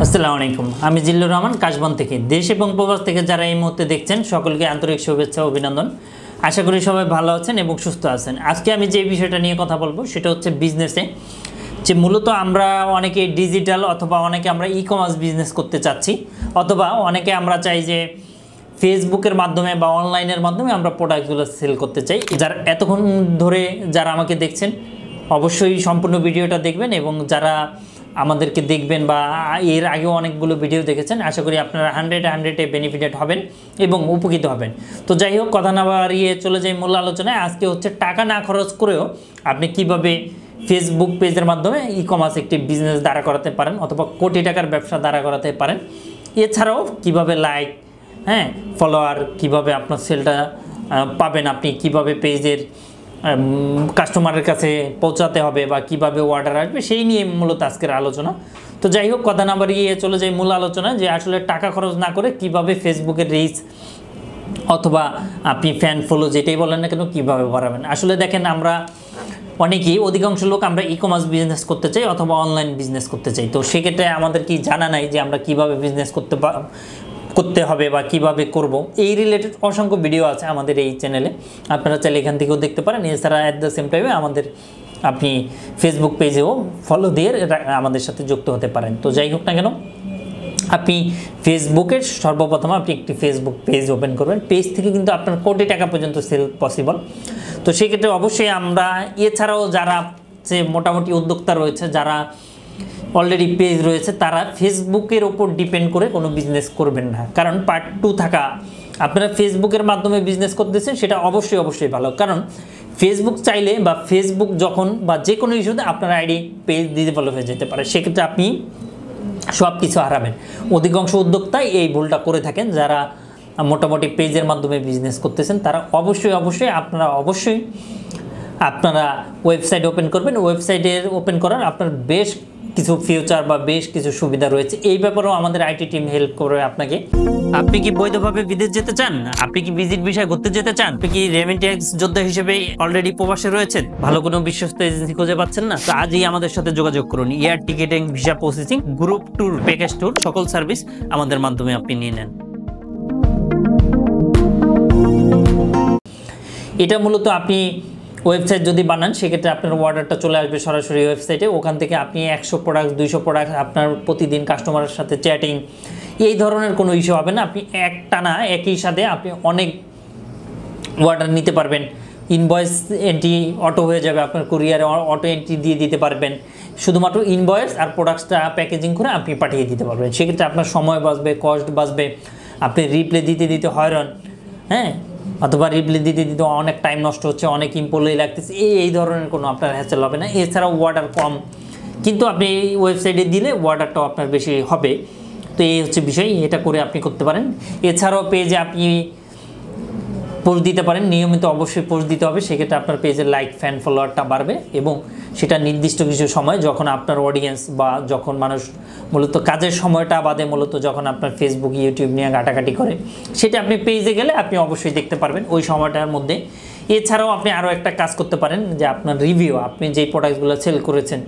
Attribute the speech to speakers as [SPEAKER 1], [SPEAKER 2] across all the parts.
[SPEAKER 1] আসসালামু আলাইকুম, আমি জিল্লুর রহমান কাশবন থেকে। দেশ এবং প্রবাস থেকে যারা এই মুহূর্তে দেখছেন সকলকে আন্তরিক শুভেচ্ছা ও অভিনন্দন। আশা করি সবাই ভালো আছেন এবং সুস্থ আছেন। আজকে আমি যে বিষয়টা নিয়ে কথা বলবো সেটা হচ্ছে বিজনেসে, যে মূলত আমরা অনেকে ডিজিটাল অথবা অনেকে আমরা ই কমার্স বিজনেস করতে চাচ্ছি, অথবা অনেকে আমরা চাই যে ফেসবুকের মাধ্যমে বা অনলাইনের মাধ্যমে আমরা প্রোডাক্টগুলো সেল করতে চাই। যারা এতক্ষণ ধরে যারা আমাকে দেখছেন অবশ্যই সম্পূর্ণ ভিডিওটা দেখবেন, এবং যারা আমাদেরকে দেখবেন বা এর আগেও অনেকগুলো ভিডিও দেখেছেন, আশা করি আপনারা 100-এ বেনিফিটেড হবেন এবং উপকৃত হবেন। তো যাই হোক, কথা না বাড়িয়ে চলে যাই মূল আলোচনায়। আজকে হচ্ছে টাকা না খরচ করেও আপনি কিভাবে ফেসবুক পেজের মাধ্যমে ই কমার্স একটি বিজনেস দাঁড়া করাতে পারেন, অথবা কোটি টাকার ব্যবসা দাঁড়া করাতে পারেন। এছাড়াও কিভাবে লাইক, ফলোয়ার, কিভাবে আপনার সেলটা পাবেন, আপনি কিভাবে পেজের কাস্টমারের কাছে পৌঁছাতে হবে বা কিভাবে অর্ডার আসবে, সেই নিয়ে মূলত আজকের আলোচনা। তো যাই হোক, কথা না বাড়িয়ে চলে যাই মূল আলোচনা, যে আসলে টাকা খরচ না করে কিভাবে ফেসবুকের রিচ অথবা আপনি ফ্যান ফলো যেটাই বলেন না কেন কীভাবে বাড়াবেন। আসলে দেখেন, আমরা অনেকেই অধিকাংশ লোক আমরা ই কমার্স বিজনেস করতে চাই অথবা অনলাইন বিজনেস করতে চাই। তো সেক্ষেত্রে আমাদের কি জানা নাই যে আমরা কিভাবে বিজনেস করতে হবে বা কিভাবে করব। এই রিলেটেড অসংখ্য ভিডিও আছে আমাদের এই চ্যানেলে, আপনারা চাইলে এখান থেকেও দেখতে পারেন। এছাড়া অ্যাট দ্য সেম টাইমে আমাদের আপনি ফেসবুক পেজেও ফলো দিয়ে আমাদের সাথে যুক্ত হতে পারেন। তো যাই হোক না কেন, আপনি ফেসবুকের সর্বপ্রথম আপনি একটি ফেসবুক পেজ ওপেন করবেন। পেজ থেকে কিন্তু আপনার কোটি টাকা পর্যন্ত সেল পসিবল। তো সেক্ষেত্রে অবশ্যই আমরা, এছাড়াও যারা যে মোটামুটি উদ্যোক্তা রয়েছে, যারা অলরেডি পেজ রয়েছে, তারা ফেসবুকের ওপর ডিপেন্ড করে কোনো বিজনেস করবেন না। কারণ পার্ট 2 থাকা, আপনারা ফেসবুকের মাধ্যমে বিজনেস করতেছেন, সেটা অবশ্যই ভালো। কারণ ফেসবুক চাইলে বা ফেসবুক যখন বা যে কোনো ইস্যুতে আপনার আইডি পেজ ডিসেবল হয়ে যেতে পারে, সেক্ষেত্রে আপনি সব কিছু হারাবেন। অধিকাংশ উদ্যোক্তাই এই ভুলটা করে থাকেন। যারা মোটামুটি পেজের মাধ্যমে বিজনেস করতেছেন, তারা অবশ্যই আপনারা ওয়েবসাইট ওপেন করবেন। ওয়েবসাইটের ওপেন করার আপনার বেশ কিছু ফিউচার বা বেশ কিছু সুবিধা রয়েছে। এই ব্যাপারেও আমাদের আইটি টিম হেল্প করবে আপনাকে। আপনি কি বৈধভাবে বিদেশ যেতে চান? আপনি কি ভিজিট ভিসায় ঘুরতে যেতে চান? আপনি কি রেমিটেন্স যোদ্ধা হিসেবে অলরেডি প্রবাসে রয়েছেন? ভালো কোনো বিশ্বস্ত এজেন্সি খুঁজে পাচ্ছেন না? তো আজই আমাদের সাথে যোগাযোগ করুন। Air ticketing, visa processing, group tour, package tour, সকল সার্ভিস আমাদের মাধ্যমে আপনি নিয়ে নেন। এটা মূলত আপনি ওয়েবসাইট যদি বানান, সেক্ষেত্রে আপনার অর্ডারটা চলে আসবে সরাসরি ওয়েবসাইটে। ওখান থেকে আপনি 100 প্রোডাক্ট, 200 প্রোডাক্ট, আপনার প্রতিদিন কাস্টমারের সাথে চ্যাটিং, এই ধরনের কোনো ইস্যু হবে না। আপনি একটানা একই সাথে আপনি অনেক অর্ডার নিতে পারবেন। ইনভয়েস এন্ট্রি অটো হয়ে যাবে, আপনার কুরিয়ারে অটো এন্ট্রি দিয়ে দিতে পারবেন। শুধুমাত্র ইনভয়েস আর প্রোডাক্টসটা প্যাকেজিং করে আপনি পাঠিয়ে দিতে পারবেন। সেক্ষেত্রে আপনার সময় বাঁচবে, কস্ট বাঁচবে। আপনি রিপ্লে দিতে হয়রান, অথবা রিপ্লে দিতে অনেক টাইম নষ্ট হচ্ছে, অনেক এমপ্লয়ি লাগতেছে, এই ধরনের কোনো আপনার হ্যাসেল হবে না। এছাড়াও অর্ডার কম, কিন্তু আপনি ওয়েবসাইটে দিলে অর্ডারটাও আপনার বেশি হবে। তো এই হচ্ছে বিষয়, এটা করে আপনি করতে পারেন। এছাড়াও পেজে আপনি পোস্ট দিতে পারেন, নিয়মিত অবশ্যই পোস্ট দিতে হবে। সেক্ষেত্রে আপনার পেজের লাইক, ফ্যান, ফলোয়ারটা বাড়বে, এবং সেটা নির্দিষ্ট কিছু সময় যখন আপনার অডিয়েন্স বা যখন মানুষ মূলত কাজের সময়টা বাদে মূলত যখন আপনার ফেসবুক, ইউটিউব নিয়ে ঘাটাঘাটি করে, সেটা আপনি পেজে গেলে আপনি অবশ্যই দেখতে পারবেন ওই সময়টার মধ্যে। এছাড়াও আপনি আরও একটা কাজ করতে পারেন, যে আপনার রিভিউ, আপনি যেই প্রোডাক্টগুলো সেল করেছেন,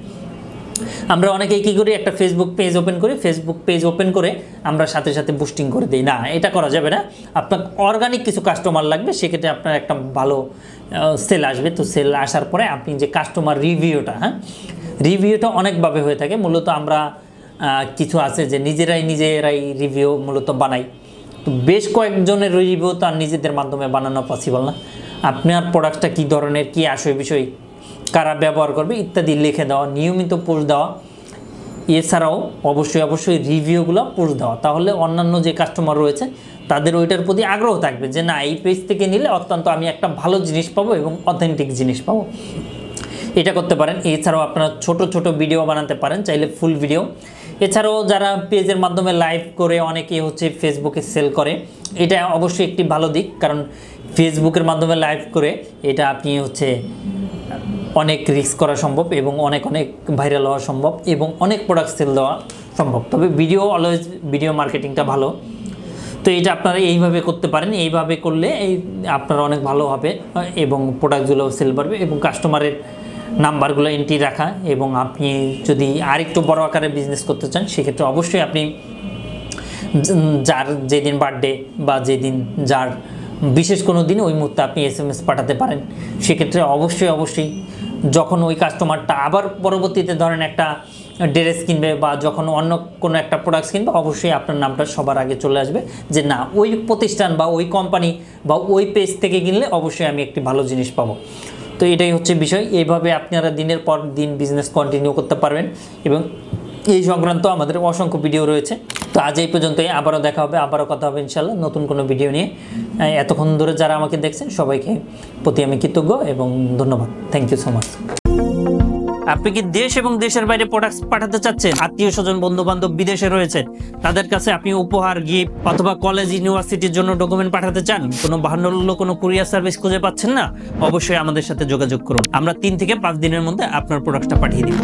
[SPEAKER 1] আমরা অনেকেই কী করি, একটা ফেসবুক পেজ ওপেন করি, ফেসবুক পেজ ওপেন করে আমরা সাথে সাথে বুস্টিং করে দিই। না, এটা করা যাবে না। আপনার অর্গানিক কিছু কাস্টমার লাগবে, সেক্ষেত্রে আপনার একটা ভালো সেল আসবে। তো সেল আসার পরে আপনি যে কাস্টমার রিভিউটা অনেকভাবে হয়ে থাকে। মূলত আমরা কিছু আছে যে নিজেরাই রিভিউ মূলত বানাই। তো বেশ কয়েকজনের রিভিউ তো আর নিজেদের মাধ্যমে বানানো পসিবল না। আপনার প্রোডাক্টটা কী ধরনের, কী বিষয়, কারা ব্যবহার করবে ইত্যাদি লিখে দেওয়া, নিয়মিত পোস্ট দেওয়া। এছাড়াও অবশ্যই রিভিউগুলো পোস্ট দেওয়া। তাহলে অন্যান্য যে কাস্টমার রয়েছে তাদের ওইটার প্রতি আগ্রহ থাকবে, যে না, এই পেজ থেকে নিলে অত্যন্ত আমি একটা ভালো জিনিস পাবো এবং অথেন্টিক জিনিস পাবো। এটা করতে পারেন। এছাড়াও আপনারা ছোট ভিডিও বানাতে পারেন, চাইলে ফুল ভিডিও। এছাড়াও যারা পেজের মাধ্যমে লাইভ করে অনেকেই হচ্ছে ফেসবুকে সেল করে, এটা অবশ্যই একটি ভালো দিক। কারণ ফেসবুকের মাধ্যমে লাইভ করে এটা আপনি হচ্ছে অনেক রিস্ক করা সম্ভব, এবং অনেক ভাইরাল হওয়া সম্ভব, এবং অনেক প্রোডাক্ট সেল দেওয়া সম্ভব। তবে ভিডিও মার্কেটিংটা ভালো। তো এটা আপনারা এইভাবে করতে পারেন। এইভাবে করলে আপনারা অনেক ভালো হবে, এবং প্রোডাক্টগুলো সেল বাড়বে, এবং কাস্টমারের নাম্বারগুলো এন্ট্রি রাখা। এবং আপনি যদি আরেকটু বড় আকারে বিজনেস করতে চান সেক্ষেত্রে অবশ্যই আপনি যার যেদিন বার্থডে বা যেদিন যার বিশেষ কোনো দিন ওই মুহূর্তে আপনি SMS পাঠাতে পারেন। সেক্ষেত্রে অবশ্যই যখন ওই কাস্টমারটা আবার পরবর্তীতে ধরেন একটা ড্রেস কিনবে বা যখন অন্য কোনো একটা প্রোডাক্টস কিনবে, অবশ্যই আপনার নামটা সবার আগে চলে আসবে যে না, ওই প্রতিষ্ঠান বা ওই কোম্পানি বা ওই পেজ থেকে কিনলে অবশ্যই আমি একটি ভালো জিনিস পাবো। তো এটাই হচ্ছে বিষয়। এইভাবে আপনারা দিনের পর দিন বিজনেস কন্টিনিউ করতে পারবেন এবং এই সংক্রান্ত আমাদের অসংখ্য ভিডিও রয়েছে। তো আজ এই পর্যন্তই, আবারও দেখা হবে, আবারও কথা হবে ইনশাল্লাহ নতুন কোনো ভিডিও নিয়ে। এতক্ষণ ধরে যারা আমাকে দেখছেন সবাইকে প্রতি আমি কৃতজ্ঞ এবং ধন্যবাদ। Thank you so much. আপনি কি দেশ এবং দেশের বাইরে প্রোডাক্টস পাঠাতে চাচ্ছেন? আত্মীয় স্বজন বন্ধু বান্ধব বিদেশে রয়েছে, তাদের কাছে আপনি উপহার, গিফট অথবা কলেজ ইউনিভার্সিটির জন্য ডকুমেন্ট পাঠাতে চান, কোনো বাহান্ন কোনো কুরিয়ার সার্ভিস খুঁজে পাচ্ছেন না? অবশ্যই আমাদের সাথে যোগাযোগ করুন। আমরা 3 থেকে 5 দিনের মধ্যে আপনার প্রোডাক্টটা পাঠিয়ে দিব।